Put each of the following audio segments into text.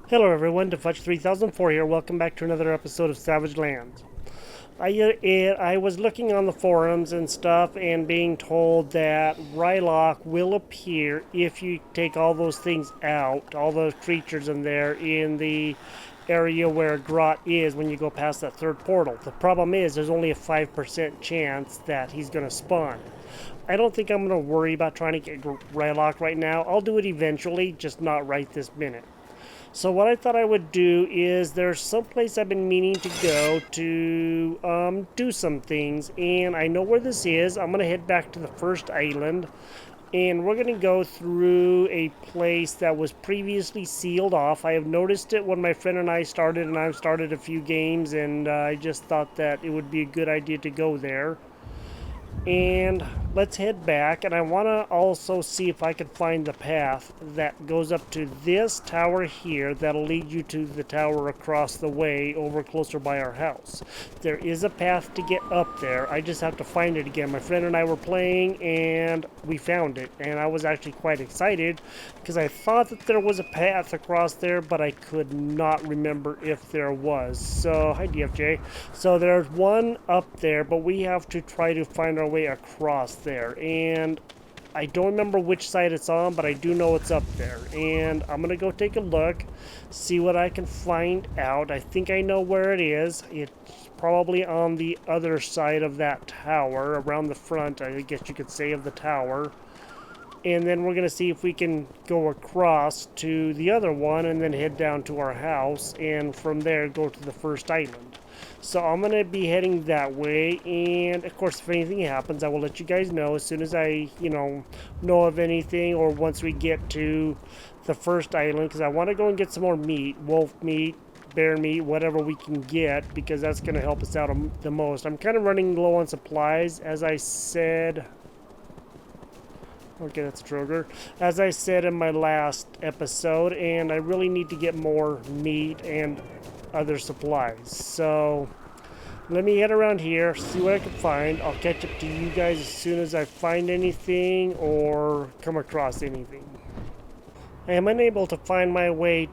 Hello everyone, Defudge3004 here. Welcome back to another episode of Savage Lands. I was looking on the forums and stuff and being told that Rylock will appear if you take all those things out, all those creatures in there in the area where Grot is when you go past that third portal. The problem is there's only a 5% chance that he's going to spawn. I don't think I'm going to worry about trying to get Rylock right now. I'll do it eventually, just not right this minute. So what I thought I would do is there's some place I've been meaning to go to do some things, and I know where this is. I'm going to head back to the first island, and we're going to go through a place that was previously sealed off. I have noticed it when my friend and I started, and I've started a few games, and I just thought that it would be a good idea to go there. And let's head back, and I want to also see if I can find the path that goes up to this tower here that'll lead you to the tower across the way over closer by our house. There is a path to get up there. I just have to find it again. My friend and I were playing and we found it, and I was actually quite excited because I thought that there was a path across there, but I could not remember if there was. So hi DFJ. So there's one up there, but we have to try to find our way across there, and I don't remember which side it's on, but I do know it's up there, and I'm gonna go take a look, see what I can find out. I think I know where it is. It's probably on the other side of that tower, around the front, I guess you could say, of the tower. And then we're gonna see if we can go across to the other one and then head down to our house, and from there go to the first island. So I'm going to be heading that way, and of course if anything happens I will let you guys know as soon as I, know of anything, or once we get to the first island, because I want to go and get some more meat, wolf meat, bear meat, whatever we can get, because that's going to help us out the most. I'm kind of running low on supplies, as I said. Okay, that's a Troger. As I said in my last episode, and I really need to get more meat and other supplies. So let me head around here, see what I can find. I'll catch up to you guys as soon as I find anything or come across anything. I am unable to find my way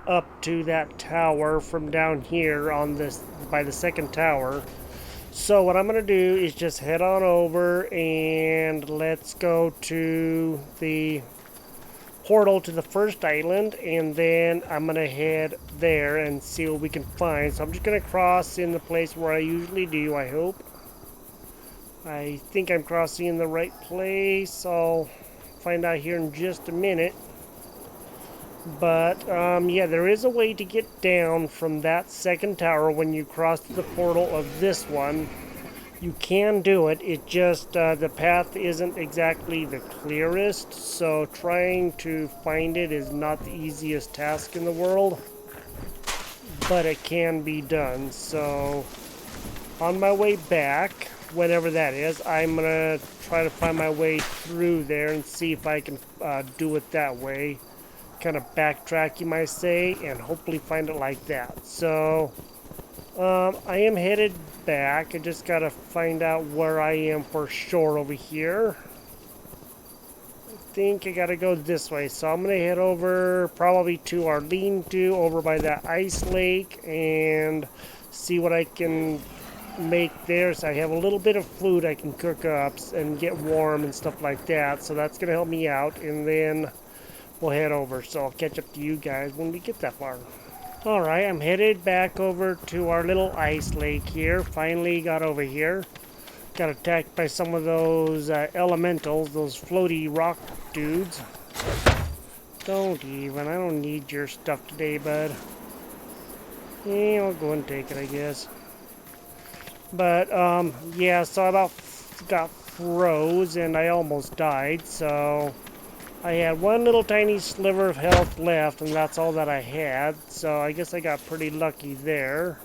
up to that tower from down here on this by the second tower. So what I'm going to do is just head on over and let's go to the portal to the first island, and then I'm going to head there and see what we can find. So I'm just going to cross in the place where I usually do, I hope. I think I'm crossing in the right place. I'll find out here in just a minute. But, yeah, there is a way to get down from that second tower when you cross the portal of this one. You can do it, it just, the path isn't exactly the clearest, so trying to find it is not the easiest task in the world, but it can be done. So, on my way back, whenever that is, I'm going to try to find my way through there and see if I can do it that way. Kind of backtrack, you might say, and hopefully find it like that. So, I am headed back. I just gotta find out where I am for sure over here. I think I gotta go this way, so I'm gonna head over probably to our lean-to over by that ice lake and see what I can make there. So I have a little bit of food I can cook up and get warm and stuff like that, so that's gonna help me out, and then we'll head over. So I'll catch up to you guys when we get that far. Alright, I'm headed back over to our little ice lake here. Finally got over here. Got attacked by some of those elementals, those floaty rock dudes. Don't even. I don't need your stuff today, bud. Yeah, I'll go and take it, I guess. But, yeah, so I about got froze and I almost died, so I had one little tiny sliver of health left, and that's all that I had, so I guess I got pretty lucky there.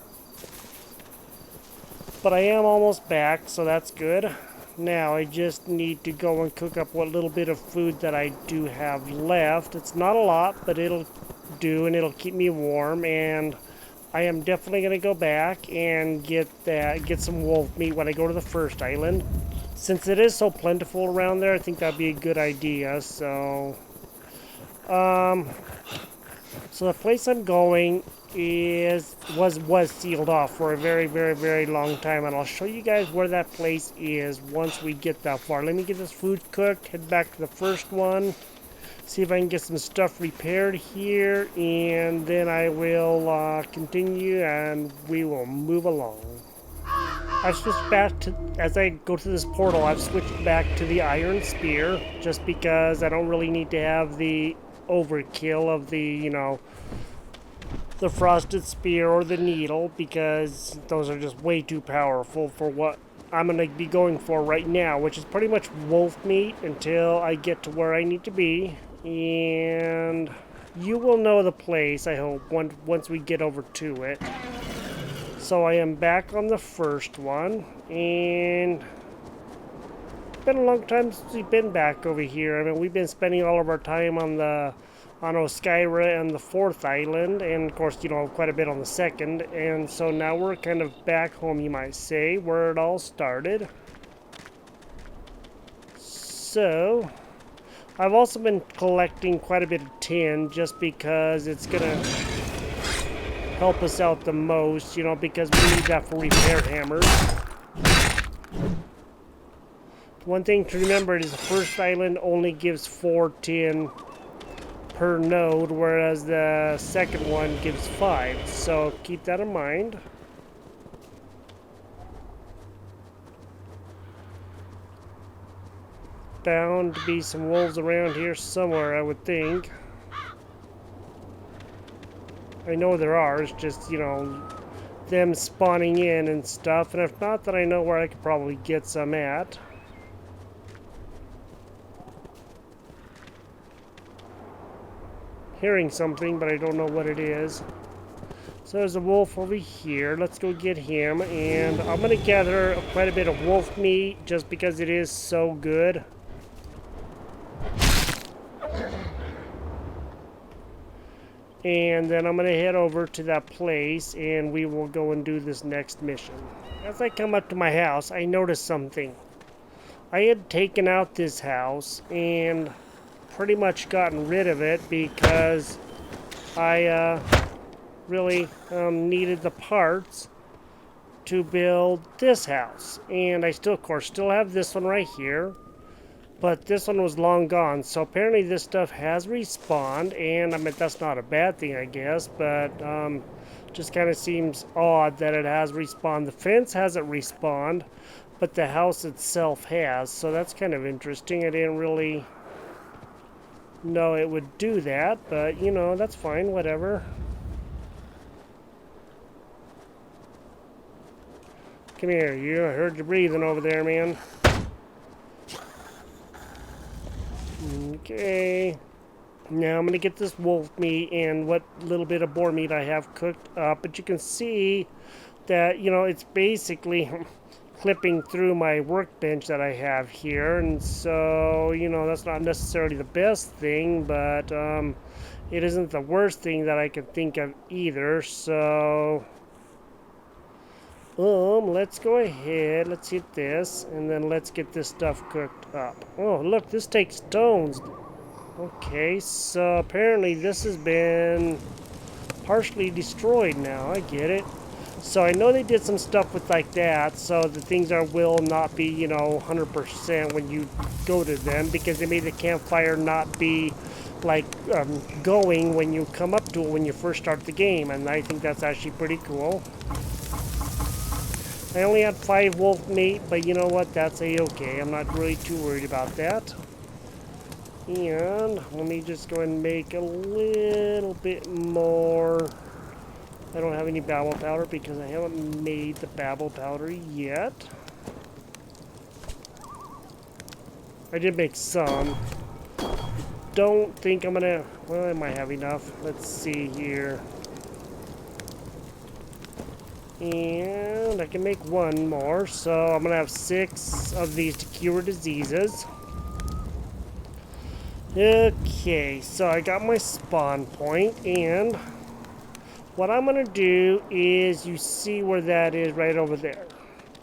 But I am almost back, so that's good. Now I just need to go and cook up what little bit of food that I do have left. It's not a lot, but it'll do, and it'll keep me warm, and I am definitely going to go back and get some wolf meat when I go to the first island. Since it is so plentiful around there, I think that'd be a good idea. So, So the place I'm going was sealed off for a very, very, very long time, and I'll show you guys where that place is once we get that far. Let me get this food cooked, head back to the first one, see if I can get some stuff repaired here, and then I will continue and we will move along. I've switched back to, as I go to this portal, I've switched back to the iron spear, just because I don't really need to have the overkill of the, you know, the frosted spear or the needle, because those are just way too powerful for what I'm going to be going for right now, which is pretty much wolf meat until I get to where I need to be. And you will know the place, I hope, once we get over to it. So I am back on the first one, and it's been a long time since we've been back over here. I mean, we've been spending all of our time on Oskyra and the fourth island, and of course, you know, quite a bit on the second, and so now we're kind of back home, you might say, where it all started. So I've also been collecting quite a bit of tin, just because it's gonna help us out the most, you know, because we need that for repair hammers. One thing to remember is the first island only gives 4 tin per node, whereas the second one gives 5. So keep that in mind. Bound to be some wolves around here somewhere, I would think. I know there are, it's just, you know, them spawning in and stuff, and if not, then I know where I could probably get some at. Hearing something, but I don't know what it is. So there's a wolf over here. Let's go get him, and I'm going to gather quite a bit of wolf meat just because it is so good. And then I'm going to head over to that place, and we will go and do this next mission. As I come up to my house, I noticed something. I had taken out this house and pretty much gotten rid of it because I really needed the parts to build this house. And I still, of course, still have this one right here. But this one was long gone, so apparently this stuff has respawned, and I mean, that's not a bad thing, I guess, but just kind of seems odd that it has respawned. The fence hasn't respawned, but the house itself has, so that's kind of interesting. I didn't really know it would do that, but, you know, that's fine, whatever. Come here, you. I heard you breathing over there, man. Okay, now I'm going to get this wolf meat and what little bit of boar meat I have cooked up, but you can see that, you know, it's basically clipping through my workbench that I have here, and so, you know, that's not necessarily the best thing, but it isn't the worst thing that I can think of either, so let's go ahead, let's hit this, and then let's get this stuff cooked up. Oh, look, this takes stones. Okay, so apparently this has been partially destroyed now. I get it. So I know they did some stuff with like that, so the things will not be, you know, 100% when you go to them, because they made the campfire not be like going when you come up to it when you first start the game, and I think that's actually pretty cool. I only had 5 wolf meat, but you know what? That's a-okay. I'm not really too worried about that. And let me just go and make a little bit more. I don't have any babble powder because I haven't made the babble powder yet. I did make some. Don't think I'm gonna... Well, I might have enough. Let's see here. And I can make 1 more, so I'm gonna have 6 of these to cure diseases. Okay, so I got my spawn point, and what I'm gonna do is, you see where that is right over there.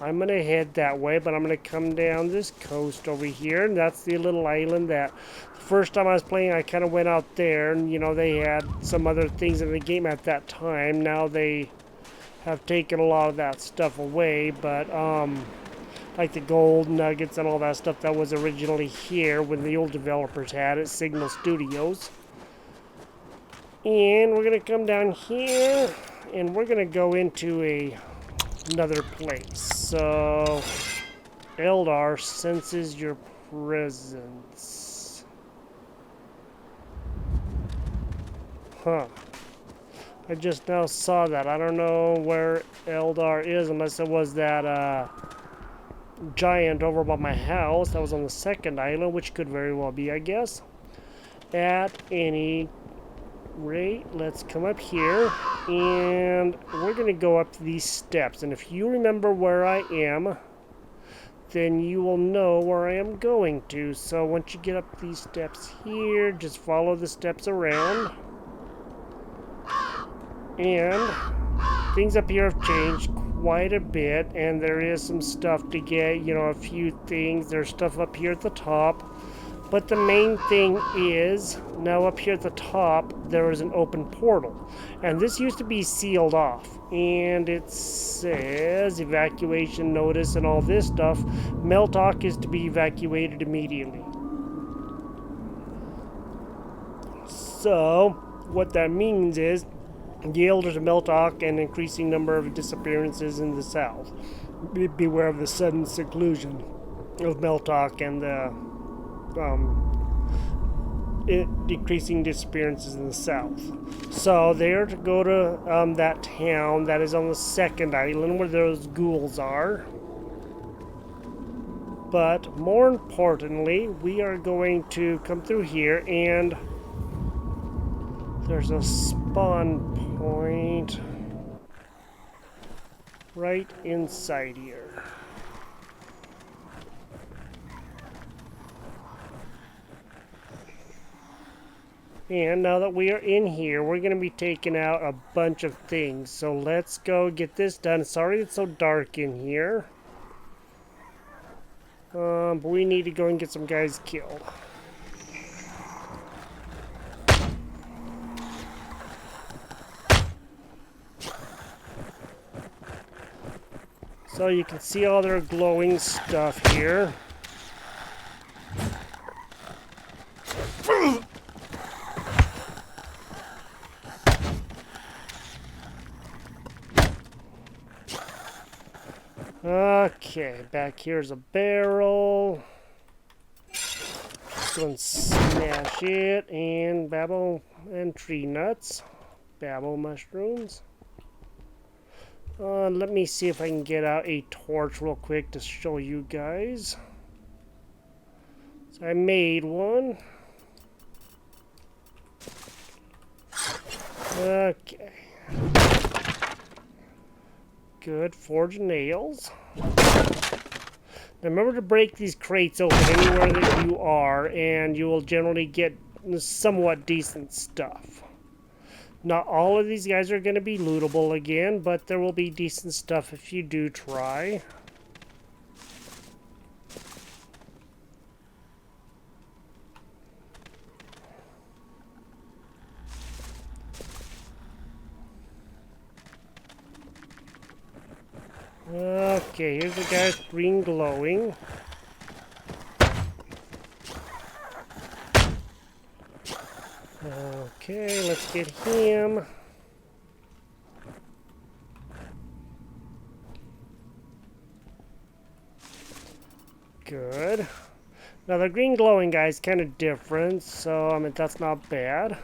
I'm going to head that way, but I'm going to come down this coast over here, and that's the little island that the first time I was playing, I kind of went out there, and, you know, they had some other things in the game at that time. Now they have taken a lot of that stuff away, but, like the gold nuggets and all that stuff that was originally here when the old developers had it, Signal Studios. And we're going to come down here, and we're going to go into another place. So, Eldar senses your presence. Huh. I just now saw that. I don't know where Eldar is unless it was that giant over by my house that was on the second island, which could very well be, I guess. At any rate, let's come up here, and we're going to go up these steps. And if you remember where I am, then you will know where I am going to. So once you get up these steps here, just follow the steps around. And things up here have changed quite a bit, and there is some stuff to get, you know, a few things. There's stuff up here at the top. But the main thing is, now up here at the top, there is an open portal. And this used to be sealed off. And it says evacuation notice and all this stuff. Meltok is to be evacuated immediately. So, what that means is, the elders of Meltok and increasing number of disappearances in the south. Beware of the sudden seclusion of Meltok and the decreasing disappearances in the south. So they are to go to that town that is on the second island where those ghouls are. But more importantly, we are going to come through here, and there's a spawn point right inside here. And now that we are in here, we're going to be taking out a bunch of things. So let's go get this done. Sorry it's so dark in here. But we need to go and get some guys killed. So you can see all their glowing stuff here. Okay, back here's a barrel. Just go and smash it, and babble and tree nuts. Babble mushrooms. Let me see if I can get out a torch real quick to show you guys. So I made one. Okay. Good, forge nails. Now remember to break these crates open anywhere that you are, and you will generally get somewhat decent stuff. Not all of these guys are going to be lootable again, but there will be decent stuff if you do try. Okay, here's the guy with green glowing. Okay, let's get him. Good. Now the green glowing guy is kind of different, so I mean that's not bad.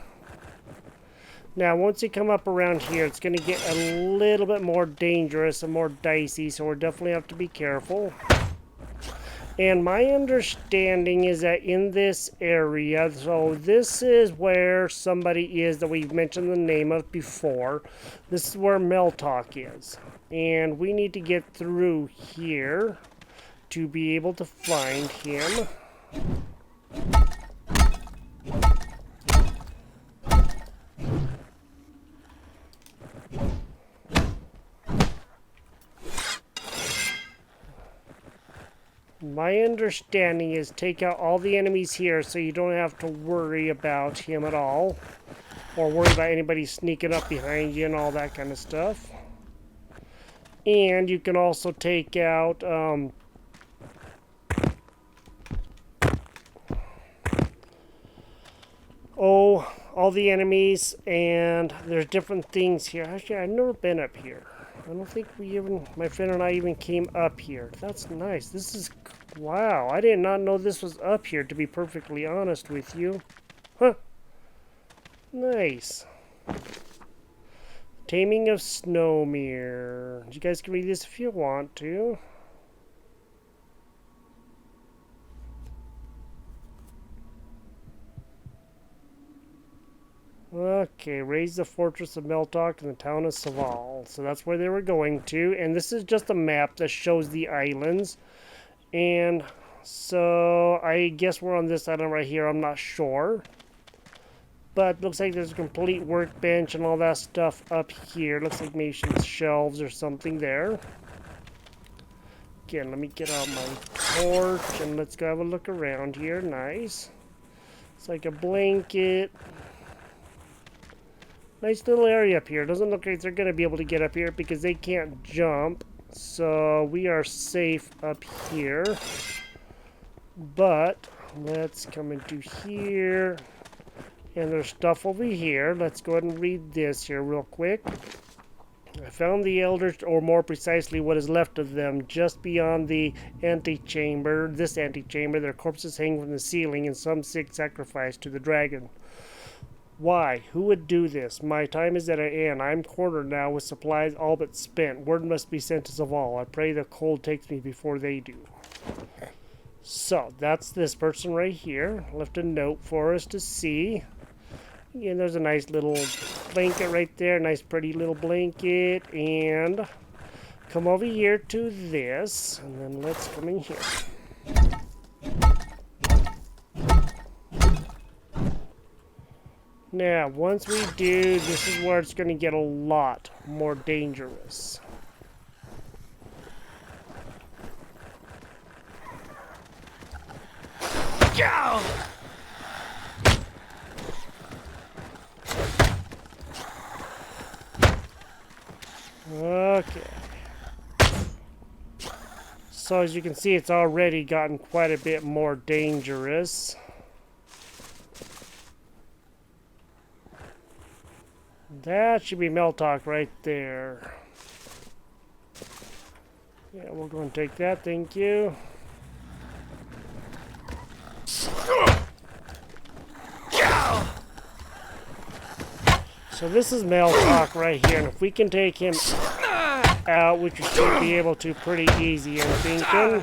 Now once you come up around here, it's going to get a little bit more dangerous and more dicey, so we'll definitely have to be careful. And my understanding is that in this area, so this is where somebody is that we've mentioned the name of before. This is where Mel Tock is. And we need to get through here to be able to find him. my understanding is take out all the enemies here so you don't have to worry about him at all. Or worry about anybody sneaking up behind you and all that kind of stuff. And you can also take out all the enemies, and there's different things here. Actually, I've never been up here. I don't think my friend and I even came up here. That's nice. This is, wow, I did not know this was up here, to be perfectly honest with you. Huh. Nice. Taming of Snowmere. You guys can read this if you want to. Okay, raise the fortress of Meltok in the town of Saval. So that's where they were going to. And this is just a map that shows the islands. And so I guess we're on this island right here. I'm not sure. But looks like there's a complete workbench and all that stuff up here. Looks like maybe some shelves or something there. Again, let me get out my torch and let's go have a look around here. Nice. It's like a blanket. Nice little area up here. Doesn't look like they're going to be able to get up here because they can't jump. So we are safe up here. But let's come into here. And there's stuff over here. Let's go ahead and read this here real quick. I found the elders, or more precisely what is left of them, just beyond the antechamber. This antechamber, their corpses hang from the ceiling and some sick sacrifice to the dragon. Why? Who would do this? My time is at an end. I'm cornered now with supplies all but spent. Word must be sent to Zaval. I pray the cold takes me before they do. So, that's this person right here. Left a note for us to see. And there's a nice little blanket right there. Nice pretty little blanket. And come over here to this. And then let's come in here. Now, once we do, this is where it's going to get a lot more dangerous. Go! Okay. So as you can see, it's already gotten quite a bit more dangerous. That should be Mel Tock right there. Yeah, we'll go and take that, thank you. So this is Mel Tock right here, and if we can take him out, which we should be able to pretty easy, I'm thinking.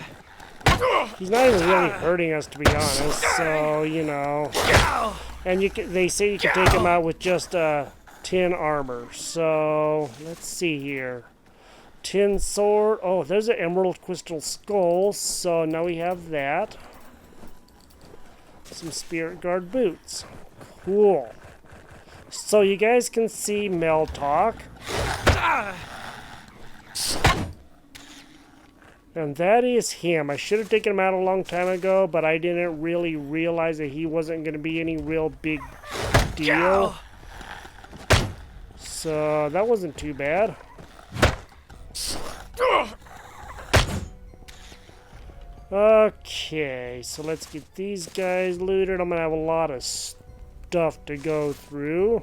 He's not even really hurting us, to be honest, so, you know. And they say you can take him out with just 10 armor. So, let's see here. 10 sword. Oh, there's an emerald crystal skull, so now we have that. Some spirit guard boots. Cool. So you guys can see Mel Tock. And that is him. I should have taken him out a long time ago, but I didn't really realize that he wasn't going to be any real big deal. So that wasn't too bad. Okay, so let's get these guys looted. I'm going to have a lot of stuff to go through.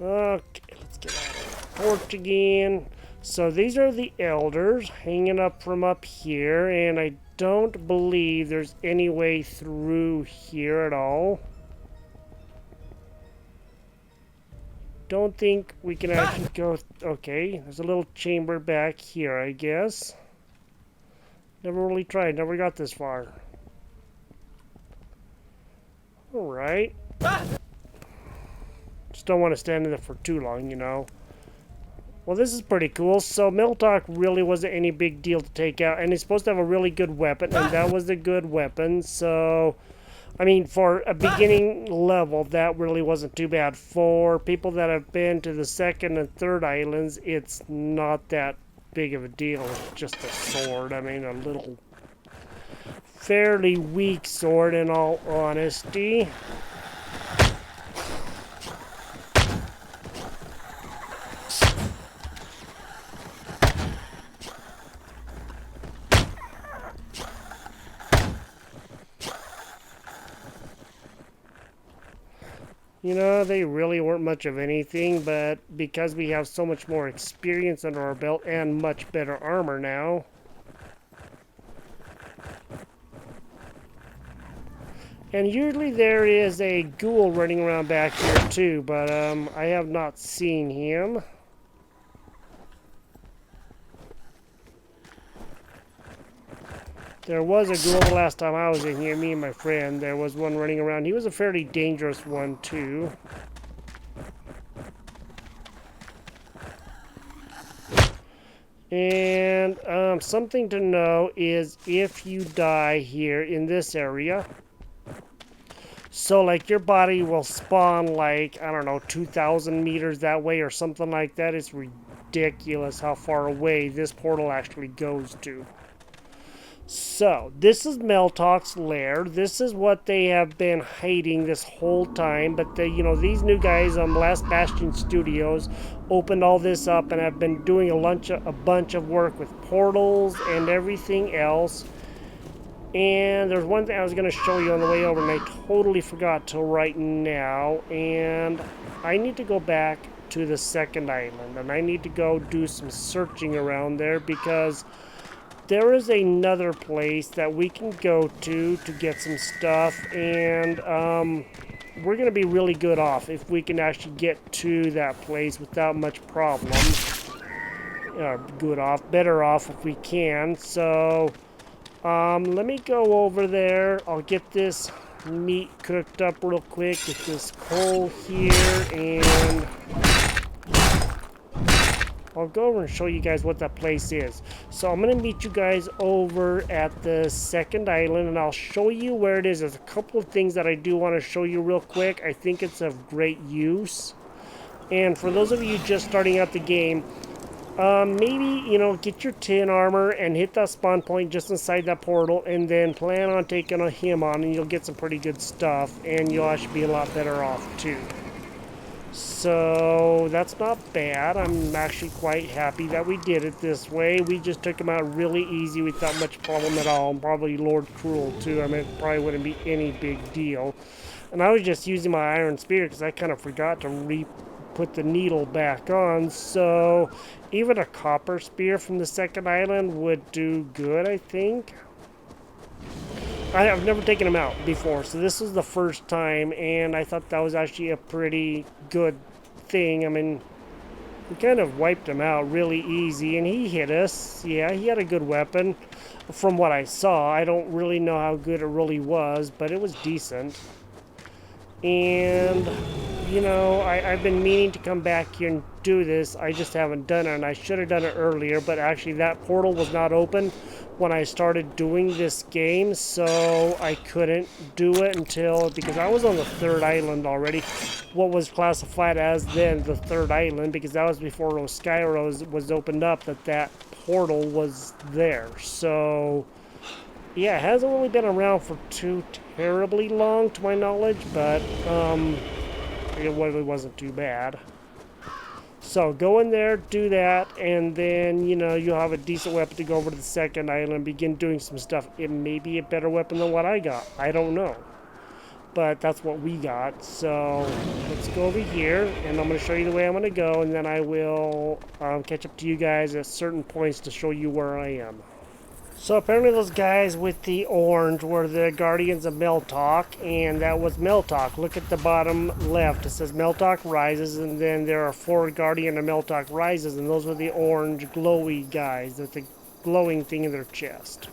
Okay, let's get out of the torch again. So these are the elders hanging up from up here, and I don't believe there's any way through here at all. Don't think we can actually go. Okay, there's a little chamber back here, I guess. Never really tried, never got this far. Alright. Just don't want to stand in there for too long, you know. Well, this is pretty cool. So, Meltok really wasn't any big deal to take out. And he's supposed to have a really good weapon. And that was a good weapon. So, I mean, for a beginning level, that really wasn't too bad. For people that have been to the second and third islands, it's not that big of a deal. It's just a sword. I mean, a little fairly weak sword in all honesty. You know, they really weren't much of anything, but because we have so much more experience under our belt and much better armor now. And usually there is a ghoul running around back here too, but I have not seen him. There was a ghoul the last time I was in here, me and my friend. There was one running around. He was a fairly dangerous one too. And something to know is if you die here in this area, so like your body will spawn like, I don't know, 2,000 meters that way or something like that. It's ridiculous how far away this portal actually goes to. So, this is Mel Tock's lair. This is what they have been hiding this whole time. But, you know, these new guys on Last Bastion Studios opened all this up and have been doing a bunch of work with portals and everything else. And there's one thing I was going to show you on the way over, and I totally forgot till right now. And I need to go back to the second island, and I need to go do some searching around there because there is another place that we can go to get some stuff, and we're going to be really good off if we can actually get to that place without much problem. Better off if we can. So let me go over there. I'll get this meat cooked up real quick. Get this coal here, and I'll go over and show you guys what that place is. So I'm going to meet you guys over at the second island, and I'll show you where it is. There's a couple of things that I do want to show you real quick. I think it's of great use. And for those of you just starting out the game, maybe, you know, get your tin armor and hit that spawn point just inside that portal, and then plan on taking him on, and you'll get some pretty good stuff, and you'll actually be a lot better off too. So that's not bad. I'm actually quite happy that we did it this way. We just took him out really easy without much problem at all. And probably Lord Cruel too. I mean, it probably wouldn't be any big deal. And I was just using my iron spear because I kind of forgot to put the needle back on. So even a copper spear from the second island would do good, I think. I've never taken him out before, so this was the first time, and I thought that was actually a pretty good thing. I mean, we kind of wiped him out really easy, and he hit us. Yeah, he had a good weapon from what I saw. I don't really know how good it really was, but it was decent. And, you know, I've been meaning to come back here and do this. I just haven't done it, and I should have done it earlier, but actually that portal was not open when I started doing this game, so I couldn't do it because I was on the third island already. What was classified as then the third island, because that was before Skyros was opened up, that portal was there. So yeah, it hasn't really been around for too terribly long to my knowledge, but it really wasn't too bad. So go in there, do that, and then, you know, you'll have a decent weapon to go over to the second island and begin doing some stuff. It may be a better weapon than what I got. I don't know. But that's what we got. So let's go over here, and I'm going to show you the way I'm going to go, and then I will catch up to you guys at certain points to show you where I am. So apparently those guys with the orange were the Guardians of Mel Tock, and that was Mel Tock. Look at the bottom left. It says Mel Tock Rises, and then there are 4 Guardian of Mel Tock Rises, and those were the orange glowy guys with the glowing thing in their chest.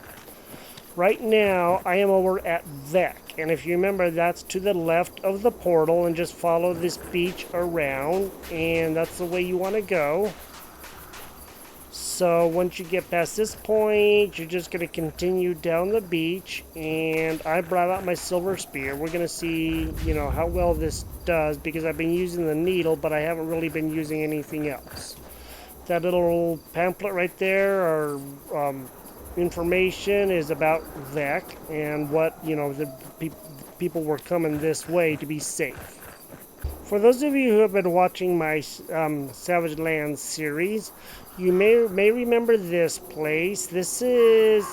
Right now, I am over at Vec, and if you remember, that's to the left of the portal, and just follow this beach around, and that's the way you want to go. So once you get past this point, you're just going to continue down the beach, and I brought out my silver spear. We're going to see, you know, how well this does, because I've been using the needle, but I haven't really been using anything else. That little pamphlet right there, or information, is about VEC and what, the people were coming this way to be safe. For those of you who have been watching my Savage Lands series, you may remember this place. This is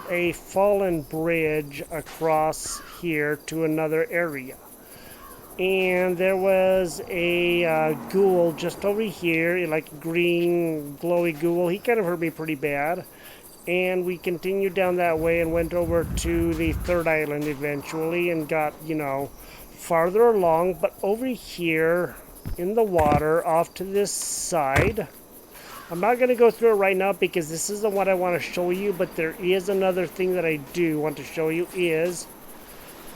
a fallen bridge across here to another area. And there was a ghoul just over here, like a green glowy ghoul. He kind of hurt me pretty bad. And we continued down that way and went over to the third island eventually and got, farther along. But over here in the water off to this side, I'm not going to go through it right now because this isn't what I want to show you, but there is another thing that I do want to show you.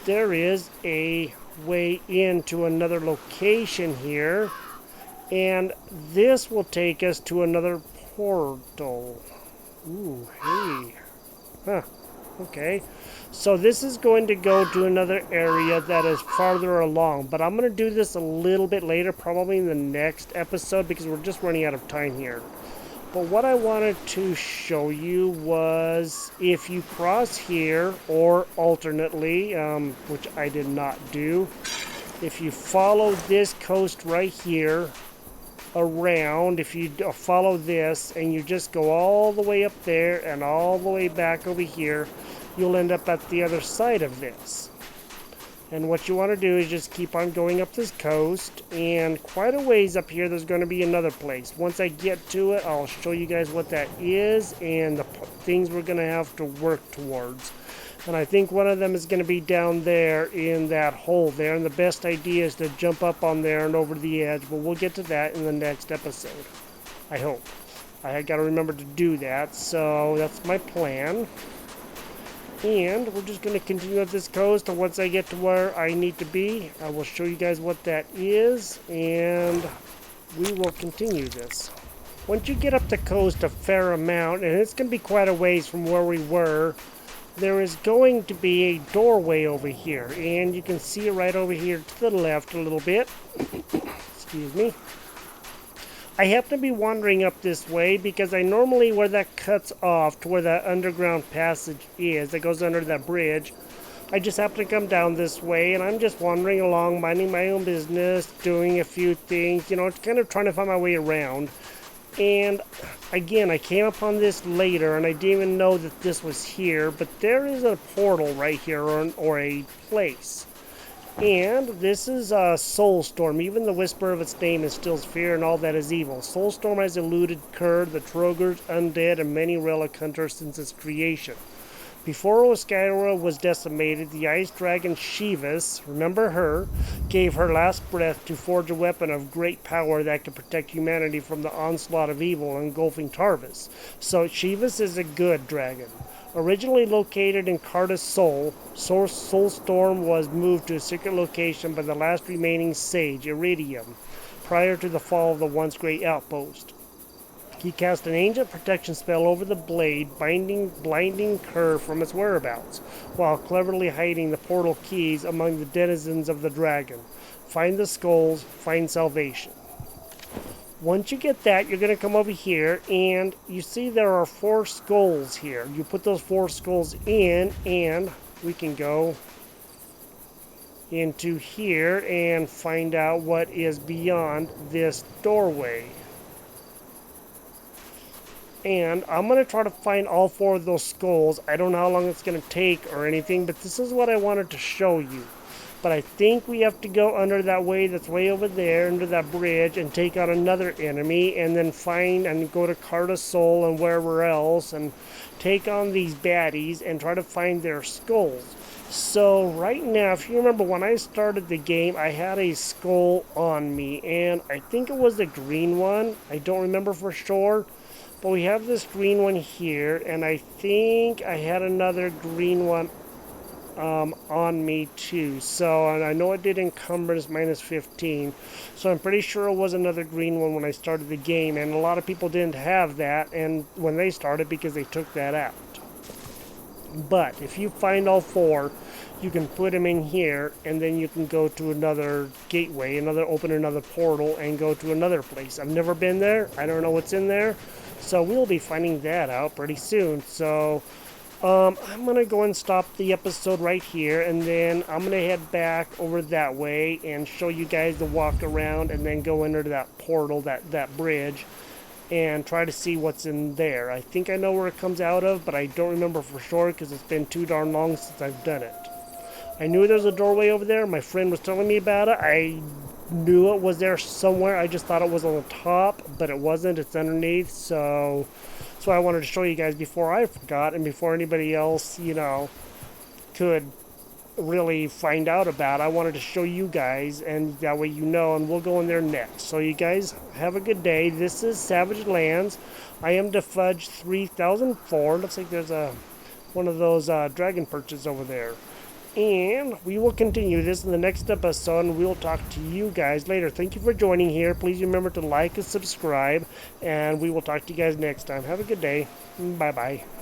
There is a way into another location here, and this will take us to another portal. Ooh, hey. Huh. Okay. So this is going to go to another area that is farther along, but I'm going to do this a little bit later, probably in the next episode, because we're just running out of time here. But what I wanted to show you was if you cross here, or alternately, which I did not do, if you follow this coast right here around, if you follow this and you just go all the way up there and all the way back over here, you'll end up at the other side of this. And what you want to do is just keep on going up this coast, and quite a ways up here there's going to be another place. Once I get to it, I'll show you guys what that is and the things we're going to have to work towards. And I think one of them is going to be down there in that hole there, and the best idea is to jump up on there and over the edge, but we'll get to that in the next episode. I hope. I got to remember to do that, so that's my plan. And we're just going to continue up this coast, and once I get to where I need to be, I will show you guys what that is, and we will continue this. Once you get up the coast a fair amount, and it's going to be quite a ways from where we were, there is going to be a doorway over here, and you can see it right over here to the left a little bit. Excuse me. I happen to be wandering up this way because I normally, where that cuts off to where that underground passage is that goes under that bridge, I just happen to come down this way, and I'm just wandering along, minding my own business, doing a few things, kind of trying to find my way around. And again, I came upon this later, and I didn't even know that this was here, but there is a portal right here, or a place. And this is Soulstorm. Even the whisper of its name instills fear and all that is evil. Soulstorm has eluded Kurd, the Trogers, undead, and many relic hunters since its creation. Before Oskira was decimated, the ice dragon Shivas, remember her, gave her last breath to forge a weapon of great power that could protect humanity from the onslaught of evil engulfing Tarvis. So Shivas is a good dragon. Originally located in Carda's Soul, Soulstorm was moved to a secret location by the last remaining sage, Iridium, prior to the fall of the once great outpost. He cast an ancient protection spell over the blade, blinding Kerr from its whereabouts, while cleverly hiding the portal keys among the denizens of the dragon. Find the skulls, find salvation. Once you get that, you're going to come over here, and you see there are 4 skulls here. You put those 4 skulls in, and we can go into here and find out what is beyond this doorway. And I'm going to try to find all 4 of those skulls. I don't know how long it's going to take or anything, but this is what I wanted to show you. But I think we have to go under that way that's way over there, under that bridge, and take out another enemy, and then find and go to Carda's Soul and wherever else, and take on these baddies and try to find their skulls. So right now, if you remember when I started the game, I had a skull on me, and I think it was the green one. I don't remember for sure. But we have this green one here, and I think I had another green one on me too. So, and I know it did encumbrance minus 15, so I'm pretty sure it was another green one when I started the game, and a lot of people didn't have that and when they started because they took that out. But if you find all 4, you can put them in here, and then you can go to another gateway, open another portal, and go to another place. I've never been there. I don't know what's in there. So we'll be finding that out pretty soon. So I'm going to go and stop the episode right here, and then I'm going to head back over that way and show you guys the walk around, and then go into that portal, that bridge, and try to see what's in there. I think I know where it comes out of, but I don't remember for sure because it's been too darn long since I've done it. I knew there was a doorway over there. My friend was telling me about it. I knew it was there somewhere. I just thought it was on the top, but it wasn't. It's underneath. So I wanted to show you guys before I forgot and before anybody else, could really find out about it. I wanted to show you guys, and that way you know, and we'll go in there next. So you guys have a good day. This is Savage Lands. I am Defudge 3004. Looks like there's one of those dragon perches over there. And we will continue this in the next episode, and we'll talk to you guys later. Thank you for joining here. Please remember to like and subscribe, and we will talk to you guys next time. Have a good day. Bye-bye.